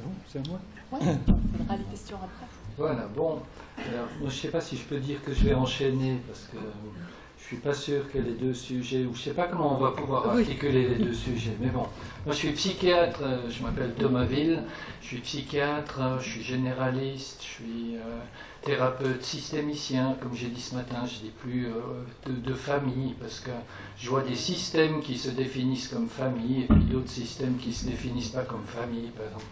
Non, c'est à moi. Oui, on fera les questions après. Voilà, bon. Alors, moi, je ne sais pas si je peux dire que je vais enchaîner, parce que je ne suis pas sûr que les deux sujets, ou je ne sais pas comment on va pouvoir articuler les deux sujets, mais bon. Moi, je suis psychiatre, je m'appelle Thomas Ville, je suis psychiatre, je suis généraliste, je suis thérapeute systémicien, comme j'ai dit ce matin, je dis plus de famille, parce que je vois des systèmes qui se définissent comme famille, et puis d'autres systèmes qui ne se définissent pas comme famille, par exemple.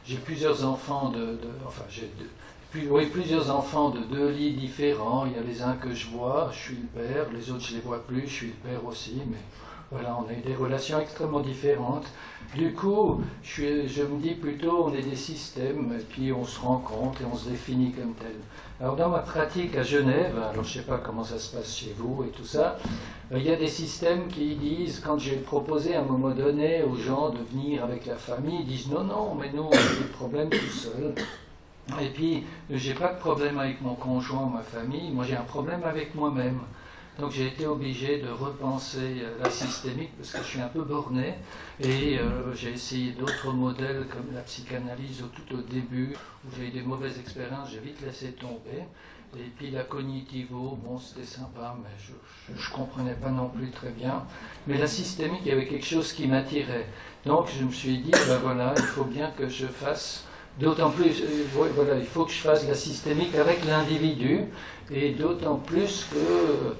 J'ai plusieurs enfants plusieurs enfants de deux lits différents. Il y a les uns que je vois, je suis le père, les autres je les vois plus, je suis le père aussi, mais voilà, on a des relations extrêmement différentes. Du coup, je me dis plutôt, on est des systèmes, et puis on se rencontre et on se définit comme tel. Alors dans ma pratique à Genève, alors je ne sais pas comment ça se passe chez vous et tout ça, il y a des systèmes qui disent, quand j'ai proposé à un moment donné aux gens de venir avec la famille, ils disent non, non, mais nous on a des problèmes tout seuls. Et puis, j'ai pas de problème avec mon conjoint ou ma famille, moi j'ai un problème avec moi-même. Donc j'ai été obligé de repenser la systémique parce que je suis un peu borné et j'ai essayé d'autres modèles comme la psychanalyse tout au début où j'ai eu des mauvaises expériences, j'ai vite laissé tomber. Et puis la cognitivo, bon c'était sympa mais je comprenais pas non plus très bien. Mais la systémique, il y avait quelque chose qui m'attirait. Donc je me suis dit, ben voilà, il faut bien que je fasse... D'autant plus, voilà, il faut que je fasse la systémique avec l'individu, et d'autant plus que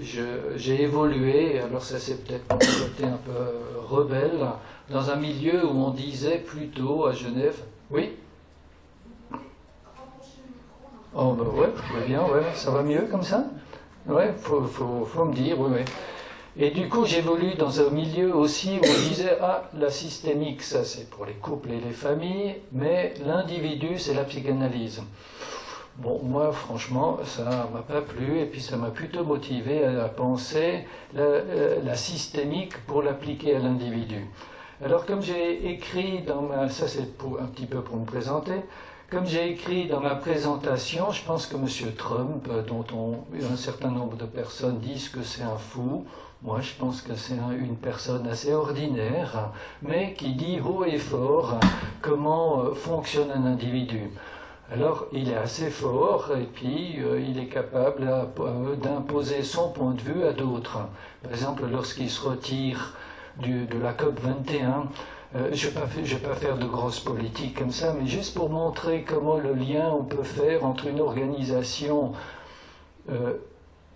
j'ai évolué, alors ça c'est peut-être un côté un peu rebelle, dans un milieu où on disait plutôt à Genève, oui. Oh ben ouais, bien, ouais, ça va mieux comme ça. Ouais, faut me dire, oui, oui. Et du coup, j'évolue dans un milieu aussi où on disait « Ah, la systémique, ça c'est pour les couples et les familles, mais l'individu, c'est la psychanalyse. » Bon, moi, franchement, ça m'a pas plu, et puis ça m'a plutôt motivé à penser la systémique pour l'appliquer à l'individu. Alors, comme j'ai écrit dans ma... Ça, c'est un petit peu pour me présenter. Comme j'ai écrit dans ma présentation, je pense que M. Trump, dont un certain nombre de personnes disent que c'est un fou, moi je pense que c'est une personne assez ordinaire, mais qui dit haut et fort comment fonctionne un individu. Alors il est assez fort et puis il est capable d'imposer son point de vue à d'autres. Par exemple, lorsqu'il se retire de la COP 21, je ne vais pas faire de grosses politiques comme ça, mais juste pour montrer comment le lien on peut faire entre une organisation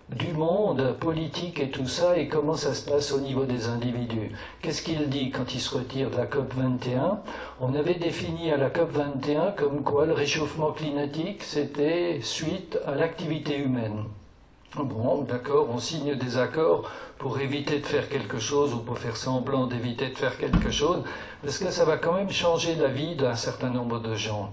du monde, politique et tout ça, et comment ça se passe au niveau des individus. Qu'est-ce qu'il dit quand il se retire de la COP 21? On avait défini à la COP 21 comme quoi le réchauffement climatique, c'était suite à l'activité humaine. Bon, d'accord, on signe des accords pour éviter de faire quelque chose ou pour faire semblant d'éviter de faire quelque chose, parce que ça va quand même changer la vie d'un certain nombre de gens.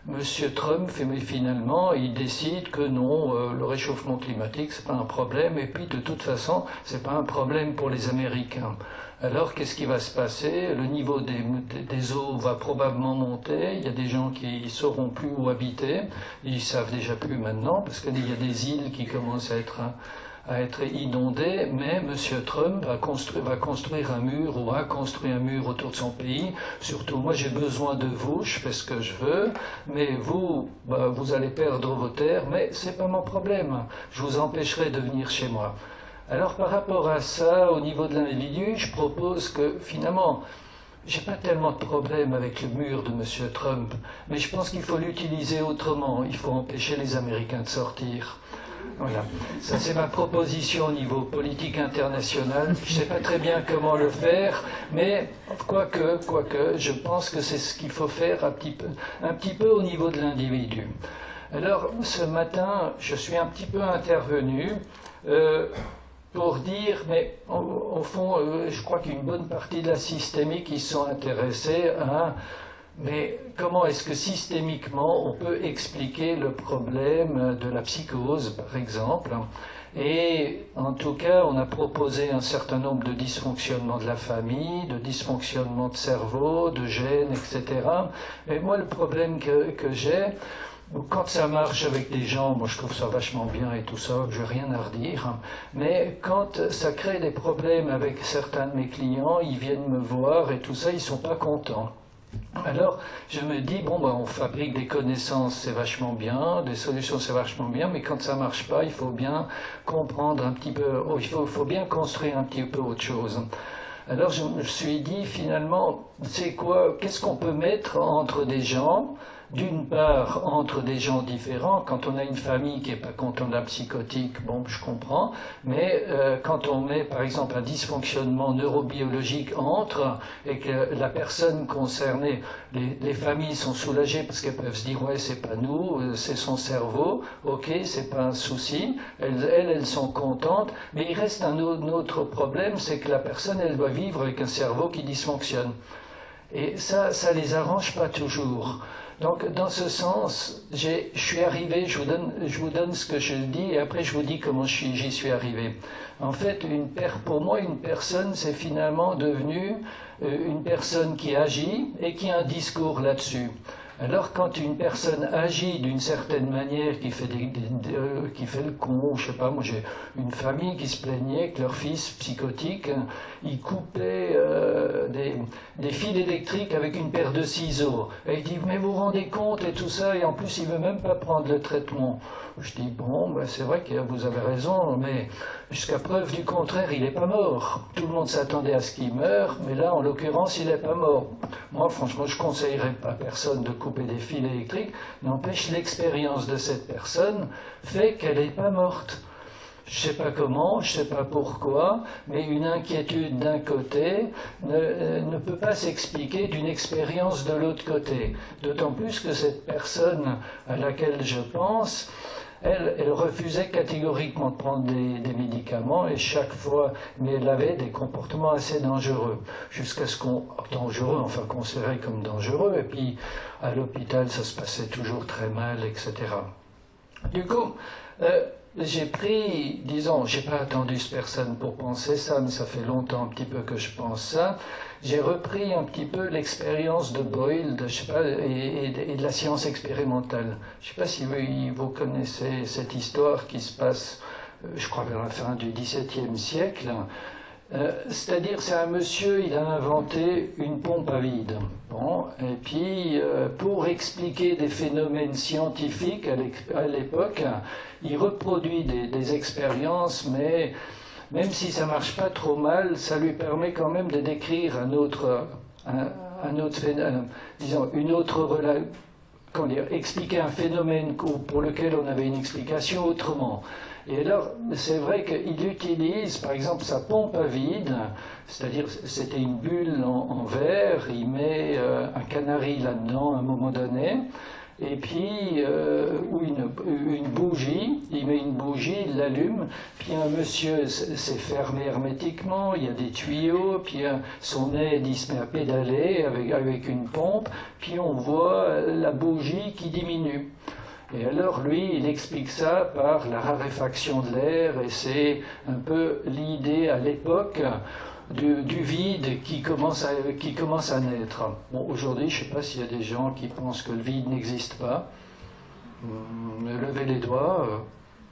Monsieur Trump, finalement, il décide que non, le réchauffement climatique, c'est pas un problème, et puis de toute façon, c'est pas un problème pour les Américains. Alors, qu'est-ce qui va se passer? Le niveau des eaux va probablement monter, il y a des gens qui ne sauront plus où habiter, ils savent déjà plus maintenant, parce qu'il y a des îles qui commencent à être inondées, mais M. Trump va construire un mur ou a construit un mur autour de son pays. Surtout, moi j'ai besoin de vous, je fais ce que je veux, mais vous, vous allez perdre vos terres, mais c'est pas mon problème, je vous empêcherai de venir chez moi. Alors par rapport à ça, au niveau de l'individu, je propose que finalement, j'ai pas tellement de problème avec le mur de M. Trump, mais je pense qu'il faut l'utiliser autrement, il faut empêcher les Américains de sortir. Voilà, ça c'est ma proposition au niveau politique international. Je ne sais pas très bien comment le faire, mais quoique, je pense que c'est ce qu'il faut faire un petit peu au niveau de l'individu. Alors ce matin, je suis un petit peu intervenu pour dire, mais au fond, je crois qu'une bonne partie de la systémique, ils sont intéressés à... Mais comment est-ce que systémiquement on peut expliquer le problème de la psychose, par exemple? Et en tout cas, on a proposé un certain nombre de dysfonctionnements de la famille, de dysfonctionnements de cerveau, de gènes, etc. Mais moi, le problème que j'ai, quand ça marche avec des gens, moi je trouve ça vachement bien et tout ça, je n'ai rien à redire, mais quand ça crée des problèmes avec certains de mes clients, ils viennent me voir et tout ça, ils ne sont pas contents. Alors, je me dis, bon, ben, on fabrique des connaissances, c'est vachement bien, des solutions, c'est vachement bien, mais quand ça marche pas, il faut bien comprendre un petit peu, il faut bien construire un petit peu autre chose. Alors, je me suis dit, finalement, c'est quoi, qu'est-ce qu'on peut mettre entre des gens? D'une part, entre des gens différents, quand on a une famille qui n'est pas contente d'un psychotique, bon, je comprends, mais quand on met, par exemple, un dysfonctionnement neurobiologique entre, et que la personne concernée, les familles sont soulagées parce qu'elles peuvent se dire, ouais, c'est pas nous, c'est son cerveau, ok, c'est pas un souci, elles sont contentes, mais il reste un autre problème, c'est que la personne, elle doit vivre avec un cerveau qui dysfonctionne. Et ça les arrange pas toujours. Donc, dans ce sens, je suis arrivé, je vous donne ce que je dis, et après je vous dis comment j'y suis arrivé. En fait, pour moi, une personne, c'est finalement devenu une personne qui agit et qui a un discours là-dessus. Alors, quand une personne agit d'une certaine manière, qui fait le con, je sais pas, moi j'ai une famille qui se plaignait que leur fils psychotique, il coupait des fils électriques avec une paire de ciseaux. Et il dit, mais vous vous rendez compte et tout ça, et en plus il veut même pas prendre le traitement. Je dis, bon, ben, c'est vrai que vous avez raison, mais jusqu'à preuve du contraire, il n'est pas mort. Tout le monde s'attendait à ce qu'il meure, mais là, en l'occurrence, il n'est pas mort. Moi, franchement, je ne conseillerais pas à personne de couper des fils électriques. N'empêche, l'expérience de cette personne fait qu'elle n'est pas morte. Je ne sais pas comment, je ne sais pas pourquoi, mais une inquiétude d'un côté ne peut pas s'expliquer d'une expérience de l'autre côté. D'autant plus que cette personne à laquelle je pense, elle refusait catégoriquement de prendre des médicaments et chaque fois, mais elle avait des comportements assez dangereux, jusqu'à ce qu'on, dangereux, enfin considéré comme dangereux, et puis à l'hôpital ça se passait toujours très mal, etc. Du coup, j'ai pris, disons, j'ai pas attendu cette personne pour penser ça, mais ça fait longtemps un petit peu que je pense ça. J'ai repris un petit peu l'expérience de Boyle, je sais pas, et de la science expérimentale. Je sais pas si vous connaissez cette histoire qui se passe, je crois vers la fin du XVIIe siècle. C'est-à-dire, c'est un monsieur, il a inventé une pompe à vide. Bon, et puis, pour expliquer des phénomènes scientifiques à l'époque, il reproduit des expériences, mais même si ça marche pas trop mal, ça lui permet quand même de décrire un autre phénomène, disons, une autre comment dire, expliquer un phénomène pour lequel on avait une explication autrement. Et alors, c'est vrai qu'il utilise, par exemple, sa pompe à vide, c'est-à-dire, c'était une bulle en verre, il met un canari là-dedans à un moment donné, et puis, ou une bougie, il met une bougie, il l'allume, puis un monsieur, c'est fermé hermétiquement, il y a des tuyaux, puis son aide, il se met à pédaler avec une pompe, puis on voit la bougie qui diminue. Et alors, lui, il explique ça par la raréfaction de l'air, et c'est un peu l'idée à l'époque du vide qui commence à naître. Bon, aujourd'hui, je ne sais pas s'il y a des gens qui pensent que le vide n'existe pas. Levez les doigts.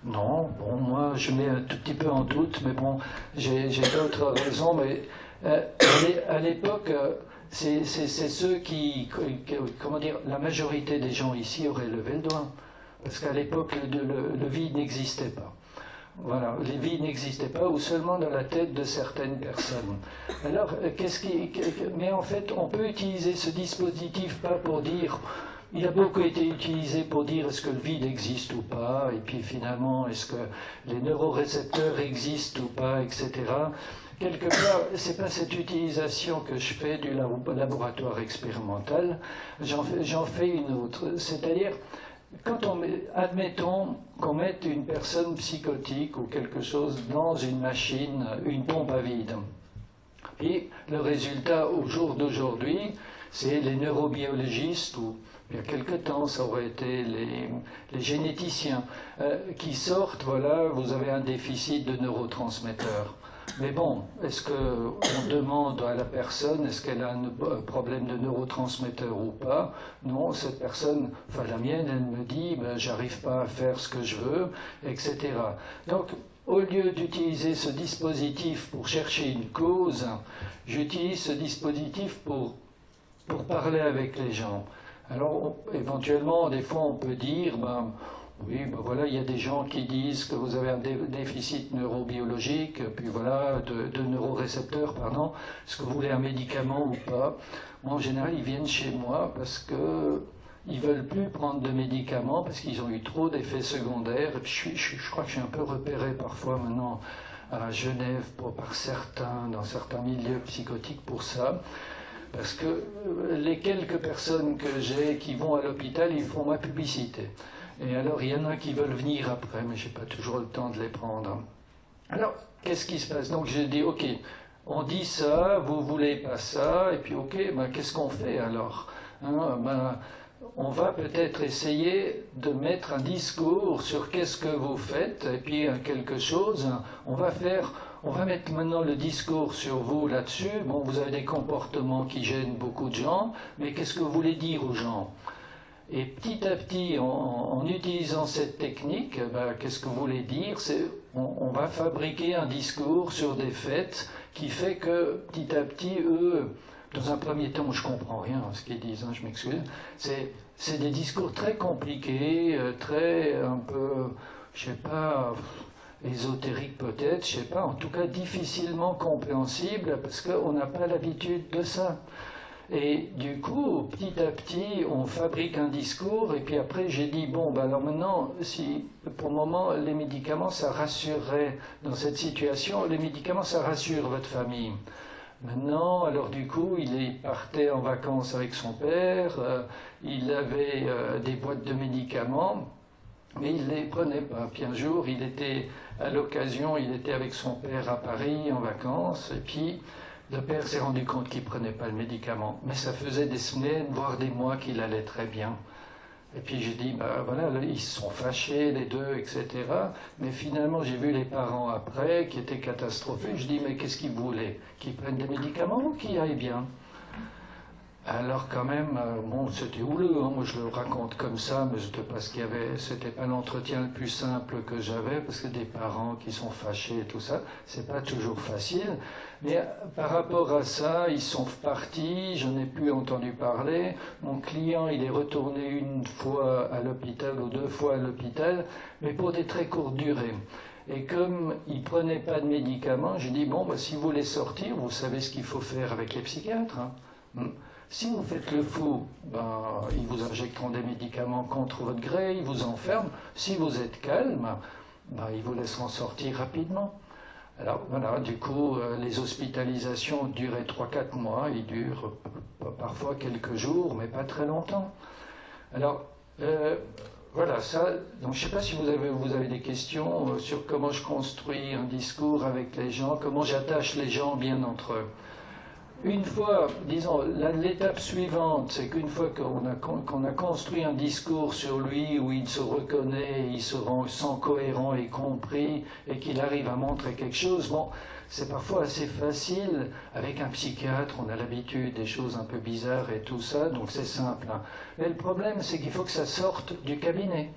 Non, bon, moi, je mets un tout petit peu en doute, mais bon, j'ai d'autres raisons. Mais à l'époque, c'est ceux comment dire, la majorité des gens ici auraient levé le doigt. Parce qu'à l'époque, le vide n'existait pas. Voilà, le vide n'existait pas, ou seulement dans la tête de certaines personnes. Alors, mais en fait, on peut utiliser ce dispositif pas pour dire... Il a beaucoup été utilisé pour dire est-ce que le vide existe ou pas, et puis finalement, est-ce que les neurorécepteurs existent ou pas, etc. Quelque part, c'est pas cette utilisation que je fais du laboratoire expérimental, j'en fais une autre. C'est-à-dire, admettons qu'on mette une personne psychotique ou quelque chose dans une machine, une pompe à vide. Et le résultat au jour d'aujourd'hui, c'est les neurobiologistes, ou il y a quelque temps, ça aurait été les généticiens, qui sortent, voilà, vous avez un déficit de neurotransmetteurs. Mais bon, est-ce qu'on demande à la personne, est-ce qu'elle a un problème de neurotransmetteur ou pas? Non, cette personne, enfin la mienne, elle me dit, ben, j'arrive pas à faire ce que je veux, etc. Donc, au lieu d'utiliser ce dispositif pour chercher une cause, j'utilise ce dispositif pour pour parler avec les gens. Alors, éventuellement, des fois, on peut dire, ben, oui, ben voilà, il y a des gens qui disent que vous avez un déficit neurobiologique, puis voilà, de neurorécepteurs, pardon, est-ce que vous voulez un médicament ou pas? Moi, en général, ils viennent chez moi parce que ils veulent plus prendre de médicaments parce qu'ils ont eu trop d'effets secondaires. Et puis je crois que je suis un peu repéré parfois maintenant à Genève par certains, dans certains milieux psychotiques pour ça. Parce que les quelques personnes que j'ai qui vont à l'hôpital, ils font ma publicité. Et alors, il y en a qui veulent venir après, mais je n'ai pas toujours le temps de les prendre. Alors, qu'est-ce qui se passe? Donc, j'ai dit, OK, on dit ça, vous voulez pas ça, et puis, OK, ben, qu'est-ce qu'on fait alors? On va peut-être essayer de mettre un discours sur qu'est-ce que vous faites, et puis quelque chose, on va mettre maintenant le discours sur vous là-dessus. Bon, vous avez des comportements qui gênent beaucoup de gens, mais qu'est-ce que vous voulez dire aux gens? Et petit à petit, en utilisant cette technique, qu'est-ce que vous voulez dire? On va fabriquer un discours sur des faits qui fait que petit à petit, eux, dans un premier temps, je comprends rien à ce qu'ils disent, je m'excuse, c'est des discours très compliqués, très un peu, je sais pas, ésotériques peut-être, je sais pas, en tout cas difficilement compréhensibles parce qu'on n'a pas l'habitude de ça. Et du coup, petit à petit, on fabrique un discours, et puis après, j'ai dit, bon, alors maintenant, si pour le moment, les médicaments, ça rassurerait dans cette situation, les médicaments, ça rassure votre famille. Maintenant, alors du coup, il partait en vacances avec son père, il avait des boîtes de médicaments, mais il ne les prenait pas. Puis un jour, il était avec son père à Paris en vacances, et puis le père s'est rendu compte qu'il ne prenait pas le médicament. Mais ça faisait des semaines, voire des mois qu'il allait très bien. Et puis j'ai dit, voilà, ils se sont fâchés les deux, etc. Mais finalement, j'ai vu les parents après qui étaient catastrophés. Je dis, mais qu'est-ce qu'ils voulaient? Qu'ils prennent des médicaments ou qu'ils aillent bien? Alors quand même, bon, c'était houleux, moi je le raconte comme ça, mais c'était parce c'était pas l'entretien le plus simple que j'avais, parce que des parents qui sont fâchés et tout ça, c'est pas toujours facile. Mais par rapport à ça, ils sont partis, je n'ai plus entendu parler. Mon client, il est retourné une fois à l'hôpital ou 2 fois à l'hôpital, mais pour des très courtes durées. Et comme il ne prenait pas de médicaments, j'ai dit, bon, si vous voulez sortir, vous savez ce qu'il faut faire avec les psychiatres. Si vous faites le fou, ils vous injecteront des médicaments contre votre gré, ils vous enferment. Si vous êtes calme, ils vous laisseront sortir rapidement. Alors voilà, du coup, les hospitalisations duraient 3-4 mois, ils durent parfois quelques jours, mais pas très longtemps. Alors, voilà, ça, donc je ne sais pas si vous avez des questions sur comment je construis un discours avec les gens, comment j'attache les gens bien entre eux. Une fois, disons, l'étape suivante, c'est qu'une fois qu'on a construit un discours sur lui où il se reconnaît, il se sent cohérent et compris, et qu'il arrive à montrer quelque chose, bon, c'est parfois assez facile. Avec un psychiatre, on a l'habitude des choses un peu bizarres et tout ça, donc c'est simple. Mais le problème, c'est qu'il faut que ça sorte du cabinet.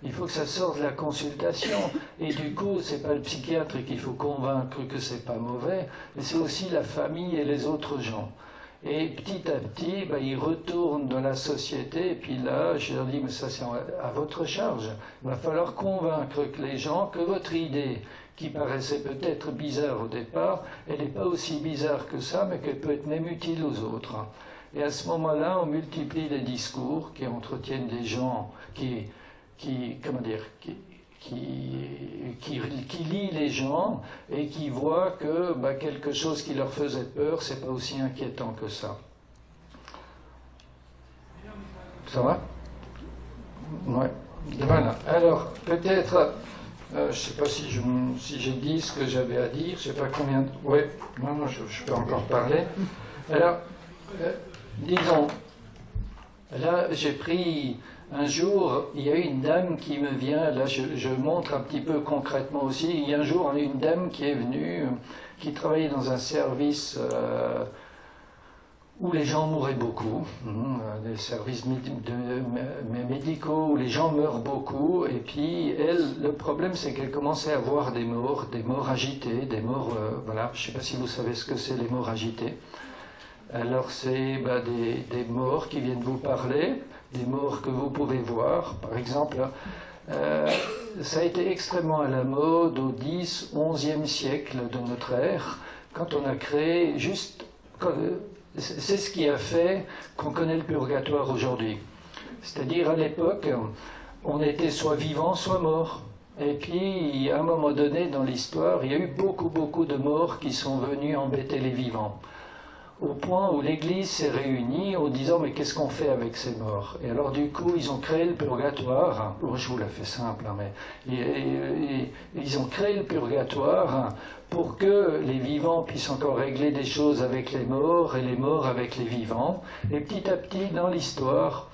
Il faut que ça sorte de la consultation. Et du coup, c'est pas le psychiatre qu'il faut convaincre que c'est pas mauvais, mais c'est aussi la famille et les autres gens. Et petit à petit, ils retournent dans la société, et puis là, je leur dis, mais ça c'est à votre charge. Il va falloir convaincre les gens que votre idée, qui paraissait peut-être bizarre au départ, elle n'est pas aussi bizarre que ça, mais qu'elle peut être même utile aux autres. Et à ce moment-là, on multiplie les discours qui entretiennent les gens, qui lie les gens et qui voit que quelque chose qui leur faisait peur, c'est pas aussi inquiétant que ça. Ça va? Ouais. Voilà. Alors, peut-être, je ne sais pas si j'ai dit ce que j'avais à dire, je ne sais pas combien... Oui, non, je peux encore parler. Alors, disons, là, j'ai pris... Un jour, il y a une dame qui me vient, là je montre un petit peu concrètement aussi, il y a un jour une dame qui est venue, qui travaillait dans un service où les gens mouraient beaucoup, des services médicaux où les gens meurent beaucoup, et puis elle, le problème c'est qu'elle commençait à voir des morts agitées, des morts, voilà, je ne sais pas si vous savez ce que c'est les morts agitées. Alors c'est des morts qui viennent vous parler, des morts que vous pouvez voir. Par exemple, ça a été extrêmement à la mode au X, XIe siècle de notre ère, quand on a créé c'est ce qui a fait qu'on connaît le purgatoire aujourd'hui. C'est-à-dire à l'époque, on était soit vivant, soit mort. Et puis, à un moment donné dans l'histoire, il y a eu beaucoup de morts qui sont venus embêter les vivants. Au point où l'Église s'est réunie en disant mais qu'est-ce qu'on fait avec ces morts? Et alors du coup ils ont créé le purgatoire. Je vous la fais simple, mais ils ont créé le purgatoire pour que les vivants puissent encore régler des choses avec les morts et les morts avec les vivants. Et petit à petit dans l'histoire,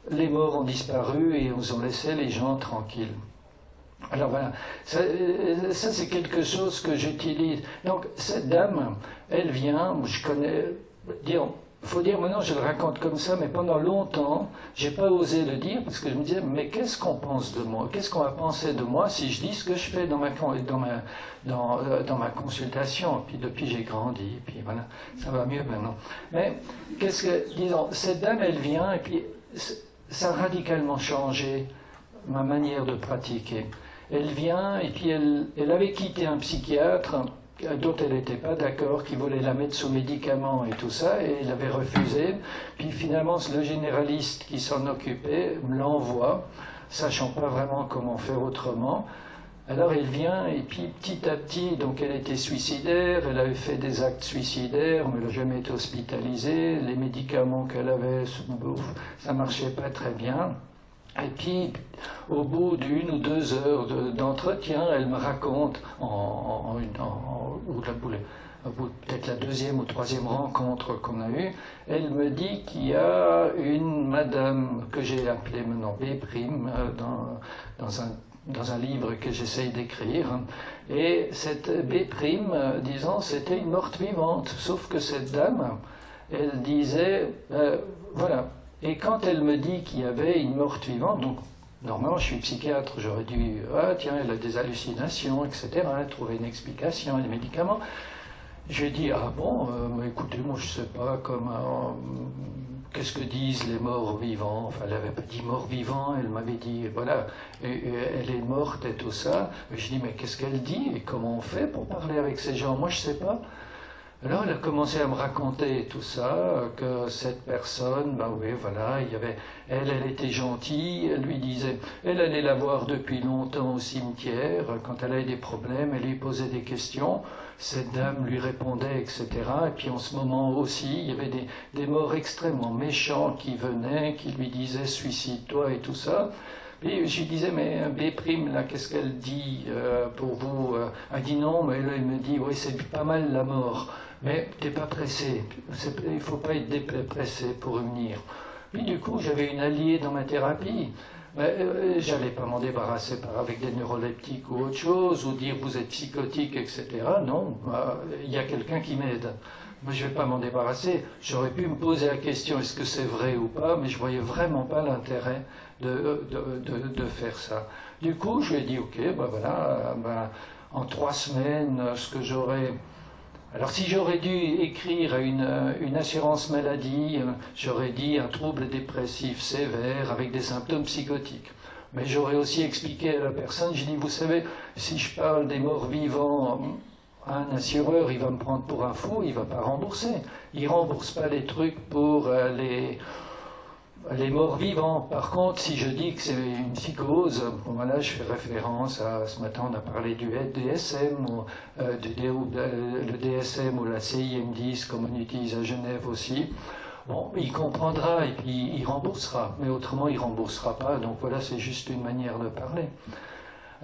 les morts ont disparu et ils ont laissé les gens tranquilles. Alors voilà, ça c'est quelque chose que j'utilise. Donc cette dame, elle vient, je connais, il faut dire maintenant je le raconte comme ça, mais pendant longtemps, j'ai pas osé le dire parce que je me disais, mais qu'est-ce qu'on pense de moi? Qu'est-ce qu'on va penser de moi si je dis ce que je fais dans ma consultation? Puis depuis j'ai grandi, puis voilà, ça va mieux maintenant. Mais disons, cette dame, elle vient et puis ça a radicalement changé ma manière de pratiquer. Elle vient et puis elle avait quitté un psychiatre dont elle n'était pas d'accord, qui voulait la mettre sous médicaments et tout ça, et elle avait refusé. Puis finalement, le généraliste qui s'en occupait me l'envoie, sachant pas vraiment comment faire autrement. Alors elle vient et puis petit à petit, donc elle était suicidaire, elle avait fait des actes suicidaires, mais elle n'a jamais été hospitalisée. Les médicaments qu'elle avait, ça marchait pas très bien. Et puis, au bout d'1 ou 2 heures d'entretien, elle me raconte, au bout peut-être la 2e ou 3e rencontre qu'on a eue, elle me dit qu'il y a une madame que j'ai appelée maintenant B', dans un livre que j'essaye d'écrire, et cette B', disons, c'était une morte vivante, sauf que cette dame, elle disait, voilà. Et quand elle me dit qu'il y avait une morte vivante, donc normalement je suis psychiatre, j'aurais dû, tiens, elle a des hallucinations, etc., trouver une explication, les médicaments. J'ai dit, ah bon, écoutez, moi je ne sais pas qu'est-ce que disent les morts vivants. Enfin, elle n'avait pas dit mort vivant, elle m'avait dit, voilà, elle est morte et tout ça. Je dis, mais qu'est-ce qu'elle dit et comment on fait pour parler avec ces gens? Moi je ne sais pas. Alors elle a commencé à me raconter tout ça, que cette personne, oui voilà, elle était gentille, elle lui disait, elle allait la voir depuis longtemps au cimetière, quand elle avait des problèmes, elle lui posait des questions, cette dame lui répondait, etc. Et puis en ce moment aussi, il y avait des morts extrêmement méchants qui venaient, qui lui disaient suicide-toi et tout ça. Puis je lui disais, mais B', là, qu'est-ce qu'elle dit pour vous? Elle dit non, mais là, elle me dit, oui, c'est pas mal la mort. Mais t'es pas pressé, il ne faut pas être pressé pour venir. Puis du coup, j'avais une alliée dans ma thérapie. J'allais pas m'en débarrasser avec des neuroleptiques ou autre chose, ou dire vous êtes psychotique, etc. Non, il y a quelqu'un qui m'aide. Moi, je ne vais pas m'en débarrasser. J'aurais pu me poser la question, est-ce que c'est vrai ou pas, mais je ne voyais vraiment pas l'intérêt de faire ça. Du coup, je lui ai dit, ok, en 3 semaines, ce que j'aurais... Alors si j'aurais dû écrire à une assurance maladie, j'aurais dit un trouble dépressif sévère avec des symptômes psychotiques. Mais j'aurais aussi expliqué à la personne, j'ai dit, vous savez, si je parle des morts vivants, un assureur, il va me prendre pour un fou, il ne va pas rembourser. Il ne rembourse pas les trucs pour les morts vivants. Par contre, si je dis que c'est une psychose, voilà, je fais référence à, ce matin on a parlé du DSM, le DSM ou la CIM-10, comme on utilise à Genève aussi. Bon, il comprendra et puis il remboursera, mais autrement il ne remboursera pas, donc voilà, c'est juste une manière de parler.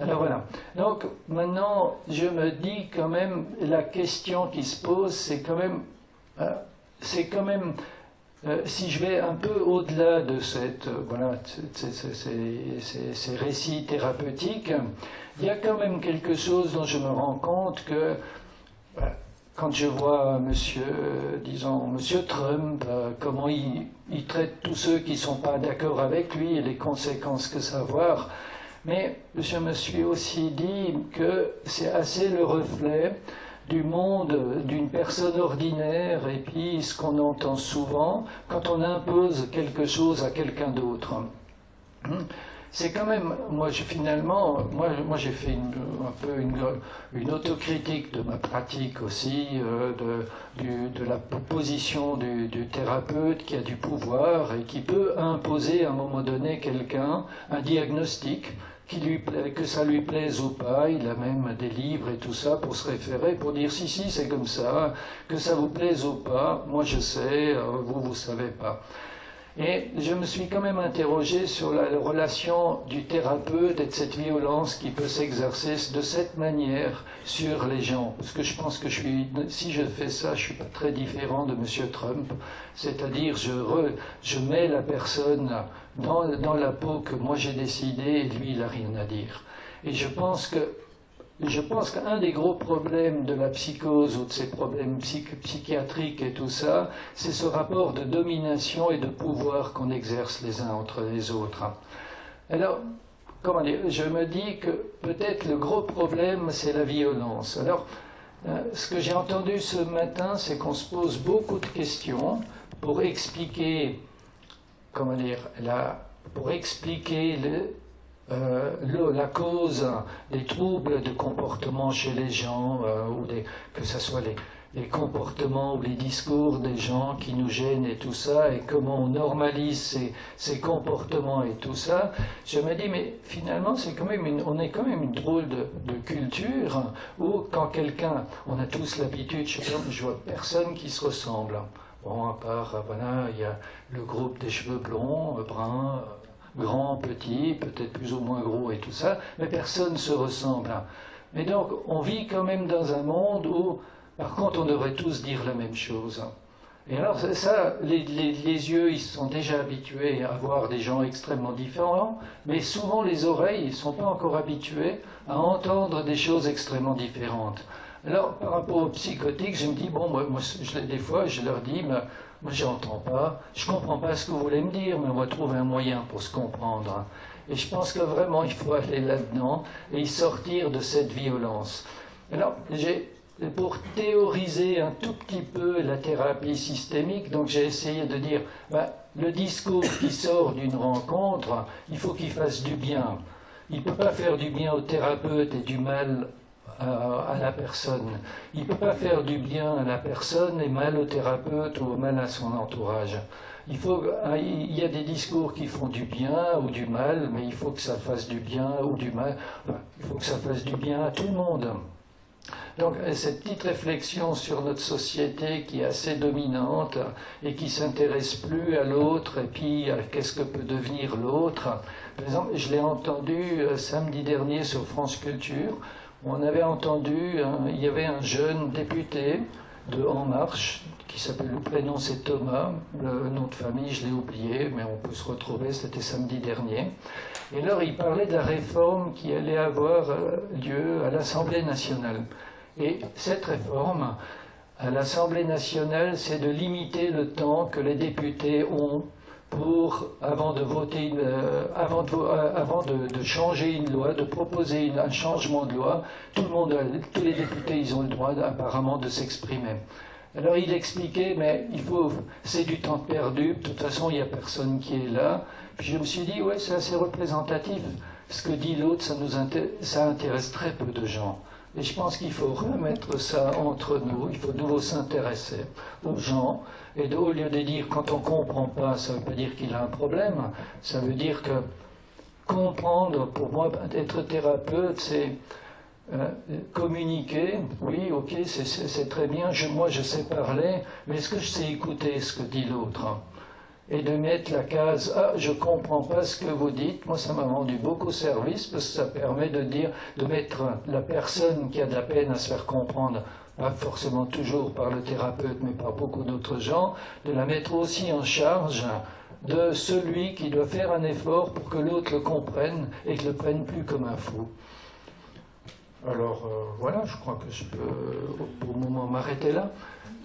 Alors voilà, donc maintenant je me dis quand même, la question qui se pose, c'est quand même, si je vais un peu au-delà de ces récits thérapeutiques, il y a quand même quelque chose dont je me rends compte que quand je vois monsieur Trump, comment il traite tous ceux qui ne sont pas d'accord avec lui et les conséquences que ça va avoir, mais je me suis aussi dit que c'est assez le reflet du monde d'une personne ordinaire et puis ce qu'on entend souvent quand on impose quelque chose à quelqu'un d'autre. C'est quand même, moi j'ai fait un peu une autocritique de ma pratique aussi, de la position du thérapeute qui a du pouvoir et qui peut imposer à un moment donné quelqu'un un diagnostic, que ça lui plaise ou pas. Il a même des livres et tout ça pour se référer, pour dire si c'est comme ça, que ça vous plaise ou pas, moi je sais, vous savez pas. Et je me suis quand même interrogé sur la relation du thérapeute et de cette violence qui peut s'exercer de cette manière sur les gens. Parce que je pense que si je fais ça, je suis pas très différent de M. Trump. C'est-à-dire, je mets la personne dans la peau que moi j'ai décidé et lui, il n'a rien à dire. Et je pense qu'un des gros problèmes de la psychose ou de ces problèmes psychiatriques et tout ça, c'est ce rapport de domination et de pouvoir qu'on exerce les uns entre les autres. Alors, comment dire, je me dis que peut-être le gros problème, c'est la violence. Alors, ce que j'ai entendu ce matin, c'est qu'on se pose beaucoup de questions pour expliquer, la cause des troubles de comportement chez les gens, que ce soit les comportements ou les discours des gens qui nous gênent et tout ça, et comment on normalise ces comportements et tout ça, je me dis, mais finalement, on est quand même une drôle de culture où quand on a tous l'habitude, je vois personne qui se ressemble. Bon, à part, voilà, il y a le groupe des cheveux blonds, bruns, grands, petits, peut-être plus ou moins gros et tout ça, mais personne ne se ressemble. Mais donc, on vit quand même dans un monde où, par contre, on devrait tous dire la même chose. Et alors, ça, les yeux, ils se sont déjà habitués à voir des gens extrêmement différents, mais souvent les oreilles, ils ne sont pas encore habitués à entendre des choses extrêmement différentes. Alors, par rapport aux psychotiques, je me dis, bon, moi des fois, je leur dis, moi, j'entends pas, je comprends pas ce que vous voulez me dire, mais on va trouver un moyen pour se comprendre. Et je pense que vraiment, il faut aller là-dedans et sortir de cette violence. Alors, pour théoriser un tout petit peu la thérapie systémique, donc j'ai essayé de dire, le discours qui sort d'une rencontre, il faut qu'il fasse du bien. Il ne peut pas faire du bien au thérapeute et du mal à la personne. Il ne peut pas faire du bien à la personne et mal au thérapeute ou mal à son entourage. Il y a des discours qui font du bien ou du mal, mais il faut que ça fasse du bien ou du mal. Il faut que ça fasse du bien à tout le monde. Donc cette petite réflexion sur notre société qui est assez dominante et qui s'intéresse plus à l'autre et puis à qu'est-ce que peut devenir l'autre. Par exemple, je l'ai entendu samedi dernier sur France Culture. On avait entendu, il y avait un jeune député de En Marche, qui s'appelle, le prénom c'est Thomas, le nom de famille je l'ai oublié, mais on peut se retrouver, c'était samedi dernier. Et alors il parlait de la réforme qui allait avoir lieu à l'Assemblée nationale. Et cette réforme, à l'Assemblée nationale, c'est de limiter le temps que les députés ont avant de changer une loi, de proposer un changement de loi. Tous les députés, ils ont le droit apparemment de s'exprimer. Alors il expliquait, mais c'est du temps perdu, de toute façon il n'y a personne qui est là. Puis je me suis dit, ouais, c'est assez représentatif. Ce que dit l'autre, ça intéresse très peu de gens. Et je pense qu'il faut remettre ça entre nous, il faut de nouveau s'intéresser aux gens, et au lieu de dire quand on ne comprend pas, ça ne veut pas dire qu'il a un problème, ça veut dire que comprendre, pour moi, être thérapeute, c'est communiquer, oui, ok, c'est très bien, moi je sais parler, mais est-ce que je sais écouter ce que dit l'autre ? Et de mettre la case « Ah, je ne comprends pas ce que vous dites », moi ça m'a rendu beaucoup service parce que ça permet de mettre la personne qui a de la peine à se faire comprendre, pas forcément toujours par le thérapeute, mais par beaucoup d'autres gens, de la mettre aussi en charge de celui qui doit faire un effort pour que l'autre le comprenne et que le prenne plus comme un fou. Alors voilà, je crois que je peux pour le moment m'arrêter là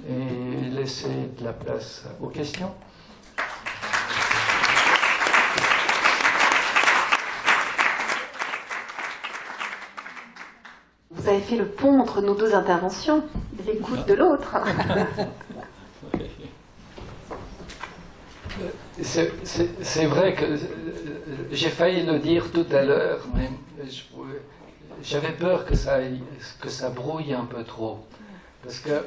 et laisser de la place aux questions. avez fait le pont entre nos deux interventions, l'écoute de l'autre. C'est vrai que j'ai failli le dire tout à l'heure, mais j'avais peur que ça brouille un peu trop. Parce que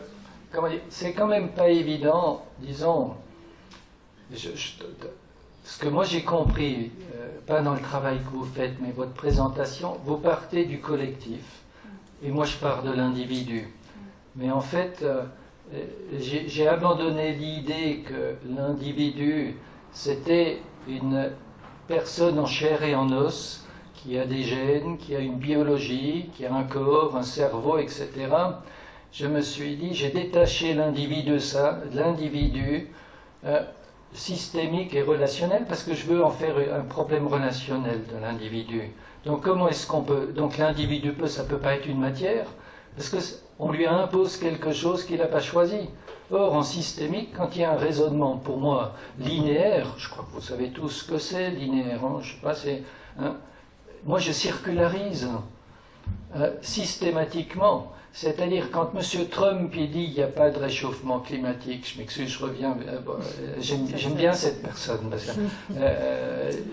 c'est quand même pas évident, disons, ce que moi j'ai compris, pas dans le travail que vous faites, mais votre présentation, vous partez du collectif, et moi je pars de l'individu. Mais en fait, j'ai abandonné l'idée que l'individu, c'était une personne en chair et en os, qui a des gènes, qui a une biologie, qui a un corps, un cerveau, etc. Je me suis dit, j'ai détaché l'individu de ça, l'individu systémique et relationnel, parce que je veux en faire un problème relationnel de l'individu. Donc comment est-ce qu'on peut... Donc l'individu ça peut pas être une matière, parce qu'on lui impose quelque chose qu'il n'a pas choisi. Or, en systémique, quand il y a un raisonnement, pour moi, linéaire, je crois que vous savez tous ce que c'est, linéaire, hein, je sais pas, c'est... Hein, moi, je circularise systématiquement. C'est-à-dire, quand M. Trump il dit qu'il n'y a pas de réchauffement climatique, je m'excuse, je reviens, j'aime bien cette personne, parce que,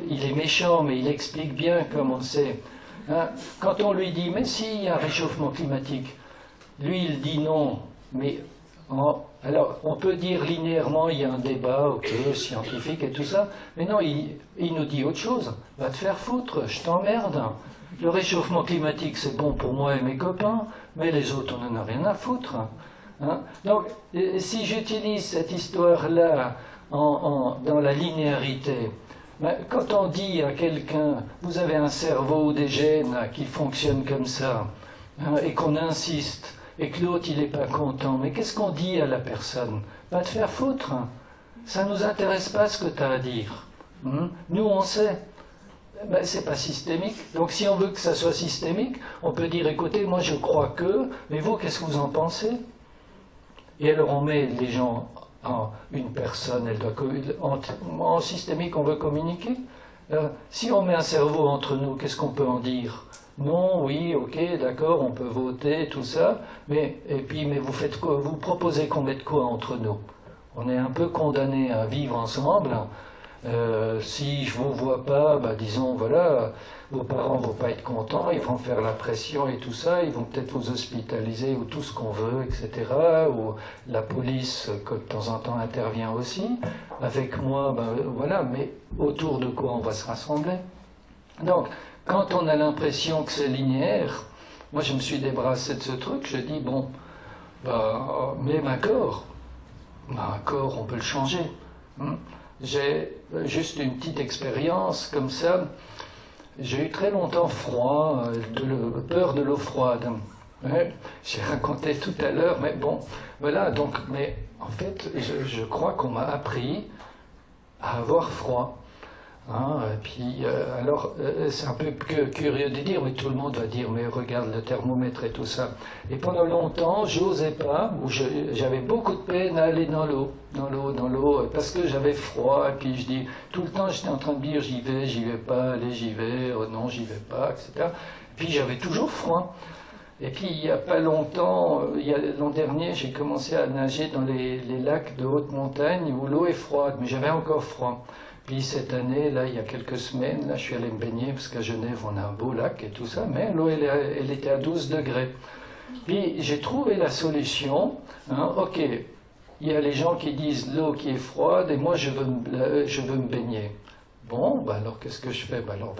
il est méchant, mais il explique bien comment c'est. Hein, quand on lui dit, mais si, il y a un réchauffement climatique, lui, il dit non, mais... alors, on peut dire linéairement, il y a un débat, ok, scientifique et tout ça, mais non, il nous dit autre chose. Va te faire foutre, je t'emmerde. Le réchauffement climatique, c'est bon pour moi et mes copains, mais les autres, on n'en a rien à foutre. Hein? Donc, si j'utilise cette histoire-là dans la linéarité, ben, quand on dit à quelqu'un, vous avez un cerveau ou des gènes qui fonctionnent comme ça, hein, et qu'on insiste, et que l'autre, il n'est pas content. Mais qu'est-ce qu'on dit à la personne? Va te faire foutre. Ça ne nous intéresse pas ce que tu as à dire. Nous, on sait. Ben, c'est pas systémique. Donc, si on veut que ça soit systémique, on peut dire, écoutez, moi, je crois que, mais vous, qu'est-ce que vous en pensez? Et alors, on met les gens en une personne, elle doit en systémique, on veut communiquer. Si on met un cerveau entre nous, qu'est-ce qu'on peut en dire? Non, oui, ok, d'accord, on peut voter, tout ça, mais vous faites quoi? Vous proposez qu'on mette quoi entre nous? On est un peu condamnés à vivre ensemble. Si je vous vois pas, bah, disons, voilà, vos parents vont pas être contents, ils vont faire la pression et tout ça, ils vont peut-être vous hospitaliser ou tout ce qu'on veut, etc. Ou la police, que de temps en temps intervient aussi. Avec moi, ben voilà, mais autour de quoi on va se rassembler? Donc, quand on a l'impression que c'est linéaire, moi je me suis débarrassé de ce truc, je dis bon, bah, même un corps, on peut le changer. J'ai juste une petite expérience comme ça. J'ai eu très longtemps froid, peur de l'eau froide. J'ai raconté tout à l'heure, mais bon, voilà, donc, mais en fait, je crois qu'on m'a appris à avoir froid. Et puis, alors, c'est un peu curieux de dire, mais tout le monde va dire, mais regarde le thermomètre et tout ça. Et pendant longtemps, j'osais pas, ou j'avais beaucoup de peine à aller dans l'eau, parce que j'avais froid, et puis je dis, tout le temps, j'étais en train de dire, j'y vais pas, allez, j'y vais, non, j'y vais pas, etc. Puis j'avais toujours froid. Et puis, il n'y a pas longtemps, l'an dernier, j'ai commencé à nager dans les lacs de haute montagne où l'eau est froide, mais j'avais encore froid. Puis cette année, là, il y a quelques semaines, là, je suis allé me baigner, parce qu'à Genève, on a un beau lac et tout ça, mais l'eau, elle était à 12 degrés. Puis j'ai trouvé la solution. Ok, il y a les gens qui disent l'eau qui est froide, et moi, je veux me baigner. Bon, bah alors qu'est-ce que je fais? Bah alors,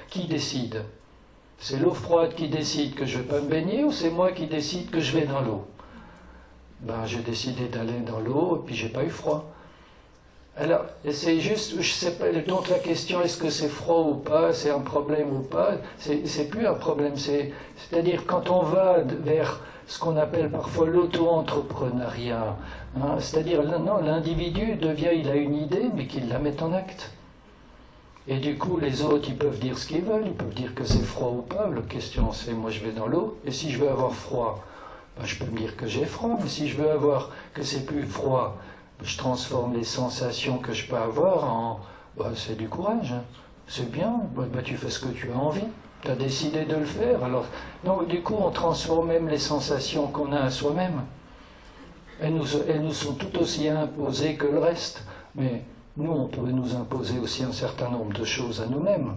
qui décide? C'est l'eau froide qui décide que je ne vais pas me baigner, ou c'est moi qui décide que je vais dans l'eau? Ben, j'ai décidé d'aller dans l'eau, et puis j'ai pas eu froid. Alors, c'est juste, je sais pas, donc la question, est-ce que c'est froid ou pas, c'est un problème ou pas, c'est plus un problème, c'est-à-dire quand on va vers ce qu'on appelle parfois l'auto-entrepreneuriat, c'est-à-dire, non, l'individu il a une idée, mais qu'il la met en acte. Et du coup, les autres, ils peuvent dire ce qu'ils veulent, ils peuvent dire que c'est froid ou pas, la question c'est, moi je vais dans l'eau, et si je veux avoir froid, ben, je peux me dire que j'ai froid, mais si je veux avoir que c'est plus froid, je transforme les sensations que je peux avoir en... c'est du courage, c'est bien, tu fais ce que tu as envie. tu as décidé de le faire. Alors, donc, du coup, on transforme même les sensations qu'on a à soi-même. Elles nous sont tout aussi imposées que le reste. Mais nous, on peut nous imposer aussi un certain nombre de choses à nous-mêmes.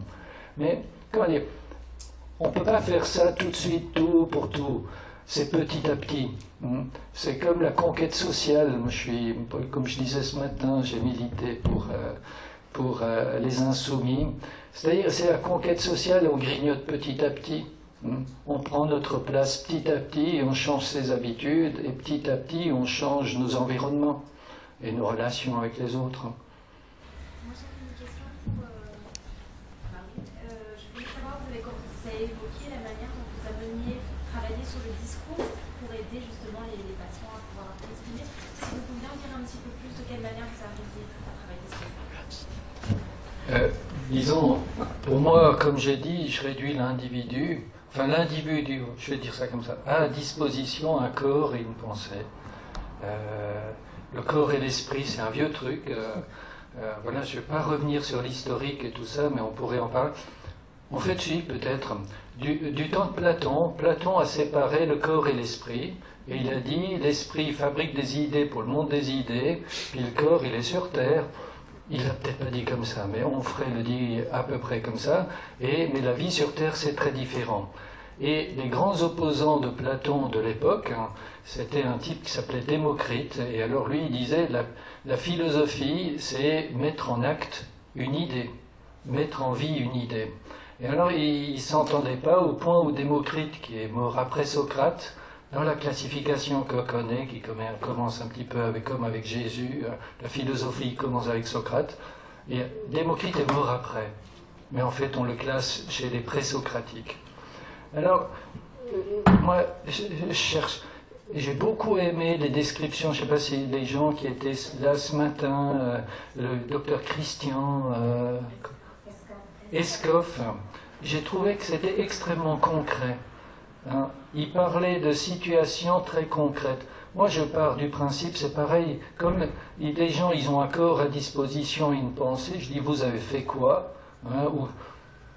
Mais, comment dire, on ne peut pas faire ça tout de suite, tout pour tout. C'est petit à petit. C'est comme la conquête sociale. Moi, comme je disais ce matin, j'ai milité pour les insoumis. C'est-à-dire, c'est la conquête sociale, on grignote petit à petit. On prend notre place petit à petit et on change ses habitudes, et petit à petit, on change nos environnements et nos relations avec les autres. Moi, j'avais une question pour Marie. Je voulais savoir, vous avez évoqué la manière dont vous ameniez travailler sur le discours pour aider justement les patients à pouvoir exprimer. Si vous pouviez en dire un petit peu plus de quelle manière vous arriviez à travailler sur ça. Disons, pour moi, comme j'ai dit, je réduis l'individu, je vais dire ça comme ça, à disposition un corps et une pensée. Le corps et l'esprit, c'est un vieux truc. Voilà, je ne vais pas revenir sur l'historique et tout ça, mais on pourrait en parler. En fait, je dis peut-être, du temps de Platon, Platon a séparé le corps et l'esprit, et il a dit, l'esprit fabrique des idées pour le monde des idées, puis le corps, il est sur Terre. Il l'a peut-être pas dit comme ça, mais Onfray le dit à peu près comme ça, mais la vie sur Terre, c'est très différent. Et les grands opposants de Platon de l'époque, c'était un type qui s'appelait Démocrite, et alors lui, il disait, la philosophie, c'est mettre en acte une idée, mettre en vie une idée. Et alors, il ne s'entendait pas au point où Démocrite, qui est mort après Socrate, dans la classification qu'on connaît, qui commence un petit peu comme avec Jésus, la philosophie commence avec Socrate, et Démocrite est mort après. Mais en fait, on le classe chez les présocratiques. Alors, moi, je cherche. J'ai beaucoup aimé les descriptions, je ne sais pas si les gens qui étaient là ce matin, le docteur Christian Escoff, j'ai trouvé que c'était extrêmement concret. Il parlait de situations très concrètes. Moi, je pars du principe, c'est pareil, comme les gens, ils ont un corps à disposition, une pensée, je dis, vous avez fait quoi? Ou,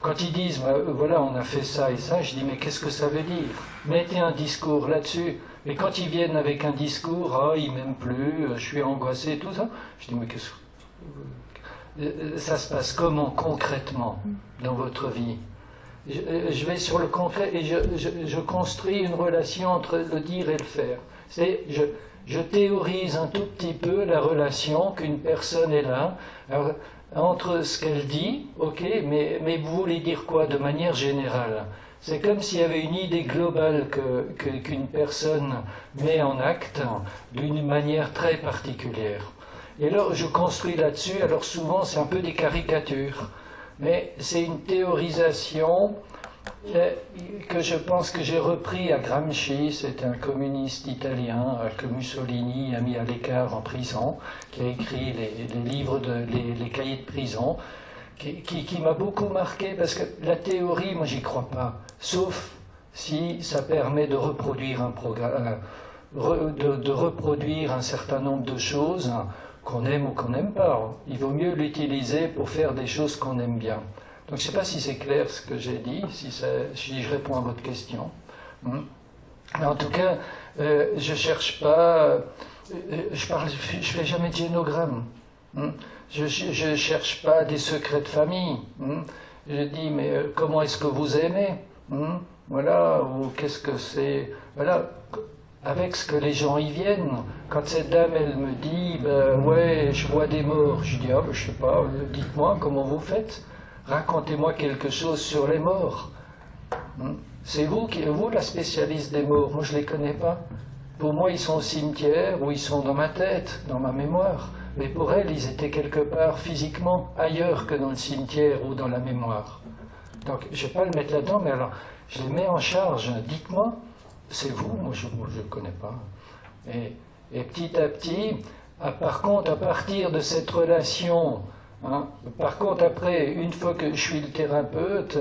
quand ils disent, voilà, on a fait ça et ça, je dis, mais qu'est-ce que ça veut dire? Mettez un discours là-dessus. Et quand ils viennent avec un discours, il m'aime plus, je suis angoissé, tout ça, je dis, mais qu'est-ce que... Ça se passe comment concrètement dans votre vie? Je vais sur le concret et je construis une relation entre le dire et le faire. Je théorise un tout petit peu la relation qu'une personne est là. Alors, entre ce qu'elle dit, ok, mais vous voulez dire quoi de manière générale? C'est comme s'il y avait une idée globale qu'une personne met en acte d'une manière très particulière. Et alors je construis là-dessus, alors souvent c'est un peu des caricatures, mais c'est une théorisation que je pense que j'ai repris à Gramsci, c'est un communiste italien que Mussolini a mis à l'écart en prison, qui a écrit les livres, les cahiers de prison, qui m'a beaucoup marqué, parce que la théorie, moi j'y crois pas, sauf si ça permet de reproduire un programme, de reproduire un certain nombre de choses qu'on aime ou qu'on n'aime pas. Il vaut mieux l'utiliser pour faire des choses qu'on aime bien. Donc je ne sais pas si c'est clair ce que j'ai dit, si je réponds à votre question. Mais en tout cas, je cherche pas, je fais jamais de génogramme. Je cherche pas des secrets de famille. Je dis, mais comment est-ce que vous aimez? Voilà, ou qu'est-ce que c'est? Voilà, avec ce que les gens y viennent. Quand cette dame, elle me dit, ouais, je vois des morts, je dis, je sais pas, dites-moi comment vous faites. Racontez-moi quelque chose sur les morts. C'est vous la spécialiste des morts. Moi, je les connais pas. Pour moi, ils sont au cimetière ou ils sont dans ma tête, dans ma mémoire. Mais pour elle, ils étaient quelque part physiquement ailleurs que dans le cimetière ou dans la mémoire. Donc, je ne vais pas le mettre là-dedans, mais alors, je les mets en charge. Dites-moi, c'est vous, moi je ne connais pas. Et petit à petit, par contre, à partir de cette relation, par contre, après, une fois que je suis le thérapeute,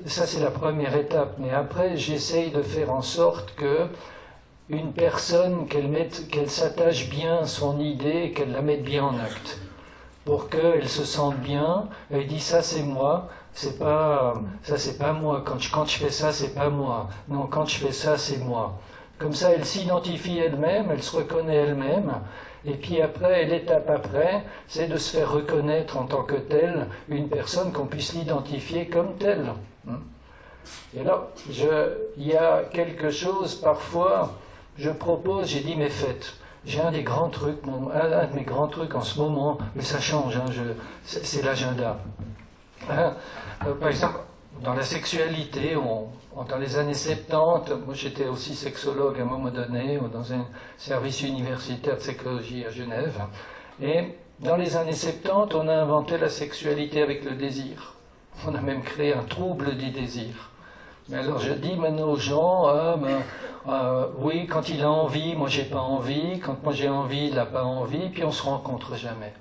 ça c'est la première étape, mais après, j'essaye de faire en sorte que une personne, qu'elle s'attache bien à son idée, qu'elle la mette bien en acte. pour qu'elle se sente bien. Elle dit ça c'est moi, c'est pas moi. Quand je fais ça c'est pas moi. Non, quand je fais ça c'est moi. Comme ça elle s'identifie elle-même, elle se reconnaît elle-même. Et puis après, l'étape après, c'est de se faire reconnaître en tant que telle une personne qu'on puisse l'identifier comme telle. Et là, il y a quelque chose parfois. Je propose, j'ai dit mais faites. J'ai un des grands trucs, un de mes grands trucs en ce moment, mais ça change, hein, c'est l'agenda. Hein, par exemple, dans la sexualité, dans les années 70, moi j'étais aussi sexologue à un moment donné, dans un service universitaire de sexologie à Genève, et dans les années 70, on a inventé la sexualité avec le désir. On a même créé un trouble du désir. Mais alors je dis maintenant aux gens, oui, quand il a envie, moi j'ai pas envie, quand moi j'ai envie, il n'a pas envie, puis on se rencontre jamais.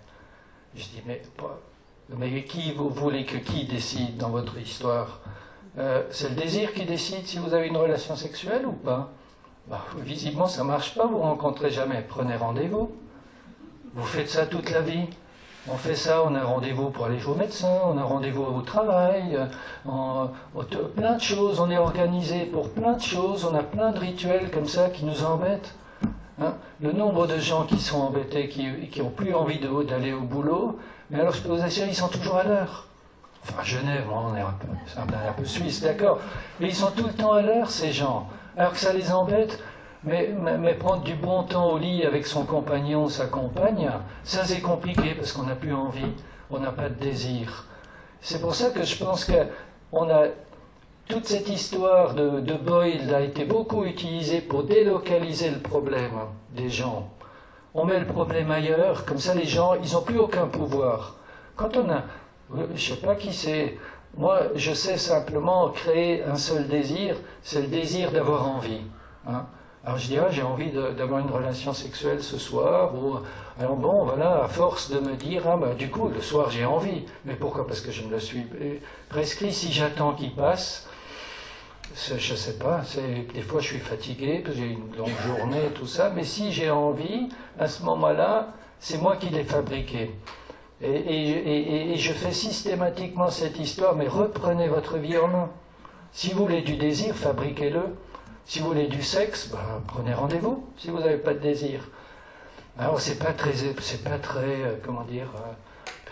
Je dis, mais qui vous voulez que qui décide dans votre histoire? C'est le désir qui décide si vous avez une relation sexuelle ou pas? Visiblement ça marche pas, vous ne rencontrez jamais. Prenez rendez-vous. Vous faites ça toute la vie. On fait ça, on a rendez-vous pour aller au médecin, on a rendez-vous au travail, plein de choses, on est organisé pour plein de choses, on a plein de rituels comme ça qui nous embêtent. Hein? Le nombre de gens qui sont embêtés, qui n'ont plus envie d'aller au boulot, mais alors je peux vous assurer, ils sont toujours à l'heure. Enfin, à Genève, on est un peu suisse, d'accord, mais ils sont tout le temps à l'heure, ces gens, alors que ça les embête. Mais prendre du bon temps au lit avec son compagnon, sa compagne, ça c'est compliqué parce qu'on n'a plus envie, on n'a pas de désir. C'est pour ça que je pense que toute cette histoire de Boyle a été beaucoup utilisée pour délocaliser le problème des gens. On met le problème ailleurs, comme ça les gens, ils n'ont plus aucun pouvoir. Quand on a, je ne sais pas qui c'est, moi je sais simplement créer un seul désir, c'est le désir d'avoir envie. Hein. Alors je dis, j'ai envie d'avoir une relation sexuelle ce soir, alors bon, voilà, à force de me dire, du coup, le soir j'ai envie. Mais pourquoi? Parce que je me le suis prescrit. Si j'attends qu'il passe, je ne sais pas, des fois je suis fatigué, parce que j'ai une longue journée, tout ça, mais si j'ai envie, à ce moment-là, c'est moi qui l'ai fabriqué. Et je fais systématiquement cette histoire, mais reprenez votre vie en main. Si vous voulez du désir, fabriquez-le. Si vous voulez du sexe, prenez rendez-vous, si vous n'avez pas de désir. Alors c'est pas très, comment dire,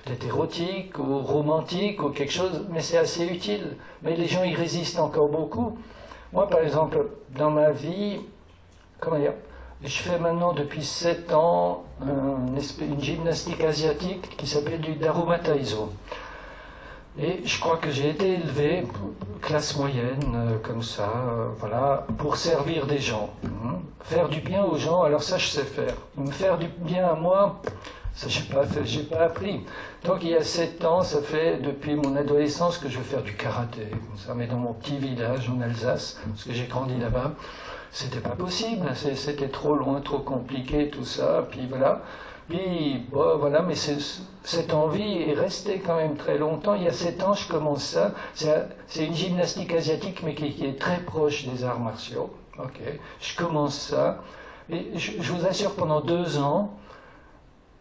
peut-être érotique ou romantique ou quelque chose, mais c'est assez utile. Mais les gens y résistent encore beaucoup. Moi, par exemple, dans ma vie, comment dire, je fais maintenant depuis 7 ans une gymnastique asiatique qui s'appelle du Daruma Taizo. Et je crois que j'ai été élevé, classe moyenne, comme ça, voilà, pour servir des gens. Faire du bien aux gens, alors ça je sais faire. Me faire du bien à moi, ça j'ai pas appris. Donc il y a 7 ans, ça fait depuis mon adolescence que je veux faire du karaté, comme ça, mais dans mon petit village en Alsace, parce que j'ai grandi là-bas, c'était pas possible, c'était trop loin, trop compliqué, tout ça, puis voilà. Puis, voilà, mais cette envie est restée quand même très longtemps. Il y a 7 ans, je commence ça. C'est une gymnastique asiatique, mais qui est très proche des arts martiaux. Ok, je commence ça. Et je vous assure, pendant 2 ans,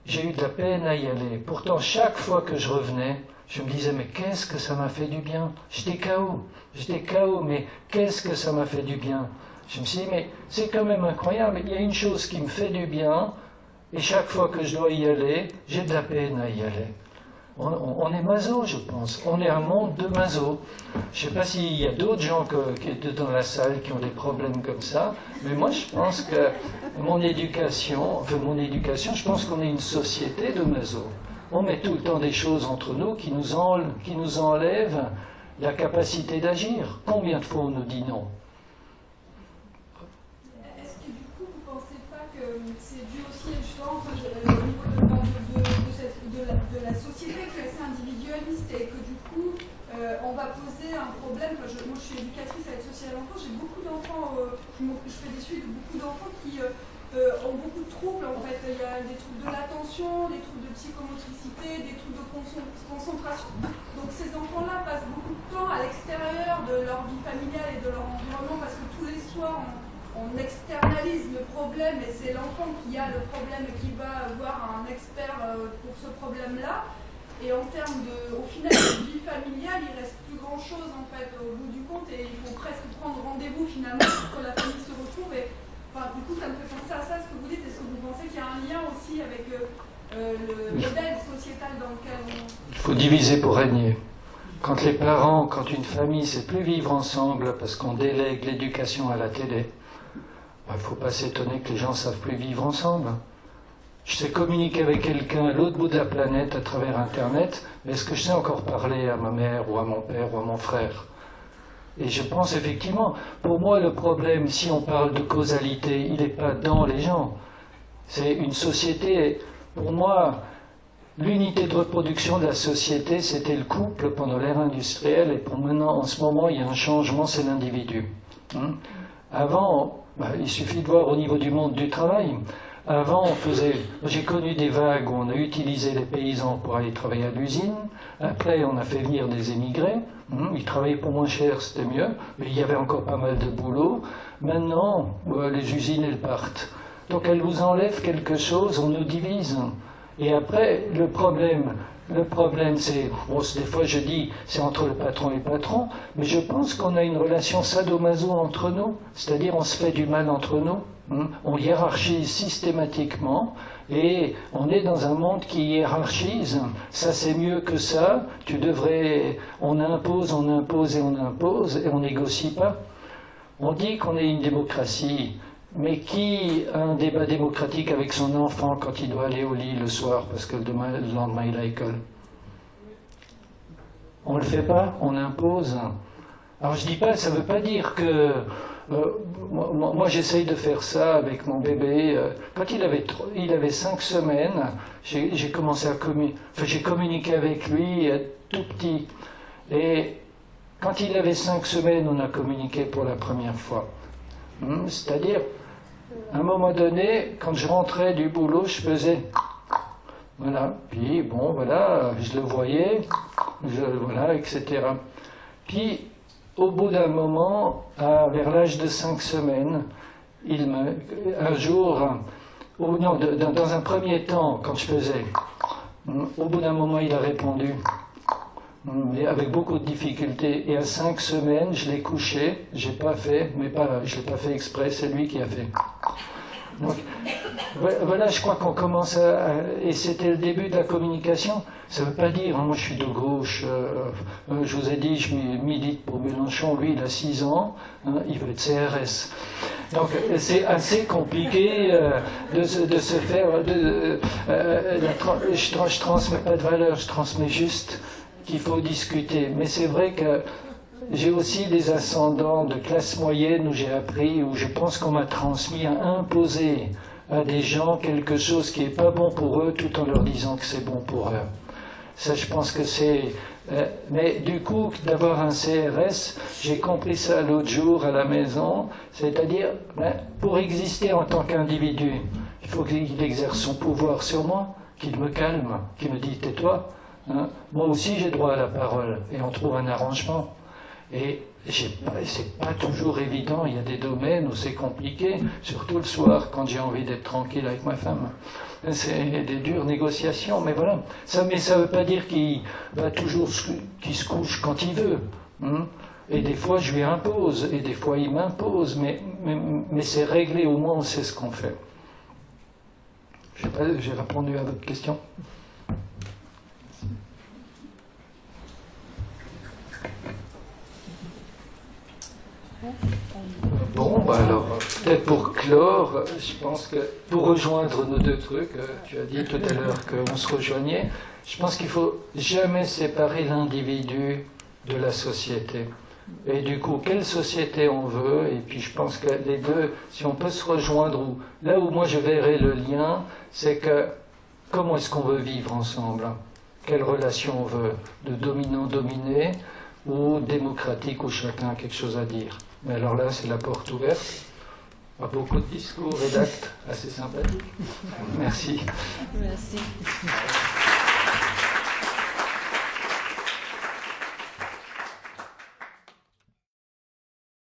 j'ai eu de la peine à y aller. Pourtant, chaque fois que je revenais, je me disais, mais qu'est-ce que ça m'a fait du bien? J'étais KO, mais qu'est-ce que ça m'a fait du bien? Je me suis dit, mais c'est quand même incroyable. Il y a une chose qui me fait du bien, et chaque fois que je dois y aller, j'ai de la peine à y aller. On est maso, je pense. On est un monde de maso. Je ne sais pas s'il y a d'autres gens qui étaient dans la salle qui ont des problèmes comme ça, mais moi je pense que mon éducation, je pense qu'on est une société de maso. On met tout le temps des choses entre nous qui nous enlèvent la capacité d'agir. Combien de fois on nous dit non? C'est dû aussi justement au niveau de la société qui est assez individualiste et que du coup on va poser un problème. Moi je suis éducatrice avec social à l'enfant, j'ai beaucoup d'enfants, je fais des suites de beaucoup d'enfants qui ont beaucoup de troubles en fait. Il y a des troubles de l'attention, des troubles de psychomotricité, des troubles de concentration. Donc ces enfants-là passent beaucoup de temps à l'extérieur de leur vie familiale et de leur environnement parce que tous les soirs on externalise le problème et c'est l'enfant qui a le problème et qui va voir un expert pour ce problème-là. Et en termes au final, de vie familiale, il reste plus grand-chose en fait au bout du compte et il faut presque prendre rendez-vous finalement pour que la famille se retrouve. Et enfin, du coup, ça me fait penser à ça, ce que vous dites. Est-ce que vous pensez qu'il y a un lien aussi avec le modèle sociétal dans lequel on... Il faut diviser pour régner. Quand les parents, quand une famille ne sait plus vivre ensemble parce qu'on délègue l'éducation à la télé, il ne faut pas s'étonner que les gens ne savent plus vivre ensemble. Je sais communiquer avec quelqu'un à l'autre bout de la planète à travers Internet, mais est-ce que je sais encore parler à ma mère ou à mon père ou à mon frère? Et je pense effectivement, pour moi le problème, si on parle de causalité, il n'est pas dans les gens. C'est une société, pour moi... L'unité de reproduction de la société, c'était le couple pendant l'ère industrielle, et pour maintenant, en ce moment, il y a un changement, c'est l'individu. Avant, il suffit de voir au niveau du monde du travail. Avant, j'ai connu des vagues où on a utilisé les paysans pour aller travailler à l'usine. Après, on a fait venir des émigrés. Ils travaillaient pour moins cher, c'était mieux, mais il y avait encore pas mal de boulot. Maintenant, les usines, elles partent. Donc, elles vous enlèvent quelque chose, on nous divise. Et après, le problème c'est, des fois je dis, c'est entre le patron et le patron, mais je pense qu'on a une relation sadomaso entre nous, c'est-à-dire on se fait du mal entre nous, on hiérarchise systématiquement, et on est dans un monde qui hiérarchise, ça c'est mieux que ça, on impose, et on négocie pas. On dit qu'on est une démocratie, mais qui a un débat démocratique avec son enfant quand il doit aller au lit le soir parce que le lendemain il a l'école? On ne le fait pas, on impose. Alors je dis pas, ça ne veut pas dire que... moi j'essaye de faire ça avec mon bébé. Quand il avait 5 semaines, j'ai commencé à j'ai communiqué avec lui tout petit. Et quand il avait 5 semaines, on a communiqué pour la première fois. C'est-à-dire, à un moment donné, quand je rentrais du boulot, je faisais... Voilà, puis bon, voilà, je le voyais, voilà, etc. Puis, au bout d'un moment, vers l'âge de 5 semaines, un jour, dans un premier temps, quand je faisais... Au bout d'un moment, il a répondu... Mais avec beaucoup de difficultés. Et à 5 semaines, je l'ai couché, j'ai pas fait, je l'ai pas fait exprès, c'est lui qui a fait. Donc, voilà, je crois qu'on commence et c'était le début de la communication. Ça veut pas dire, moi je suis de gauche, je vous ai dit, je milite pour Mélenchon, lui il a 6 ans, il veut être CRS. Donc c'est assez compliqué de se faire... je transmets pas de valeur, je transmets juste... qu'il faut discuter. Mais c'est vrai que j'ai aussi des ascendants de classe moyenne où j'ai appris, où je pense qu'on m'a transmis à imposer à des gens quelque chose qui n'est pas bon pour eux tout en leur disant que c'est bon pour eux. Ça, je pense que c'est... mais du coup, d'avoir un CRS, j'ai compris ça l'autre jour à la maison, c'est-à-dire, pour exister en tant qu'individu, il faut qu'il exerce son pouvoir sur moi, qu'il me calme, qu'il me dise « tais-toi ». Moi aussi j'ai droit à la parole et on trouve un arrangement et c'est pas toujours évident, il y a des domaines où c'est compliqué, surtout le soir quand j'ai envie d'être tranquille avec ma femme, c'est des dures négociations, mais voilà, ça veut pas dire qu'il se couche quand il veut, et des fois je lui impose et des fois il m'impose, mais c'est réglé, au moins on sait ce qu'on fait. Je sais pas, j'ai répondu à votre question. Bon, alors, peut-être pour clore, je pense que pour rejoindre nos deux trucs, tu as dit tout à l'heure qu'on se rejoignait, je pense qu'il ne faut jamais séparer l'individu de la société. Et du coup, quelle société on veut, et puis je pense que les deux, si on peut se rejoindre, là où moi je verrais le lien, c'est que comment est-ce qu'on veut vivre ensemble? Quelle relation on veut? De dominant-dominé ou démocratique où chacun a quelque chose à dire? Mais alors là, c'est la porte ouverte. Pas beaucoup de discours et d'actes assez sympathiques. Merci. Merci.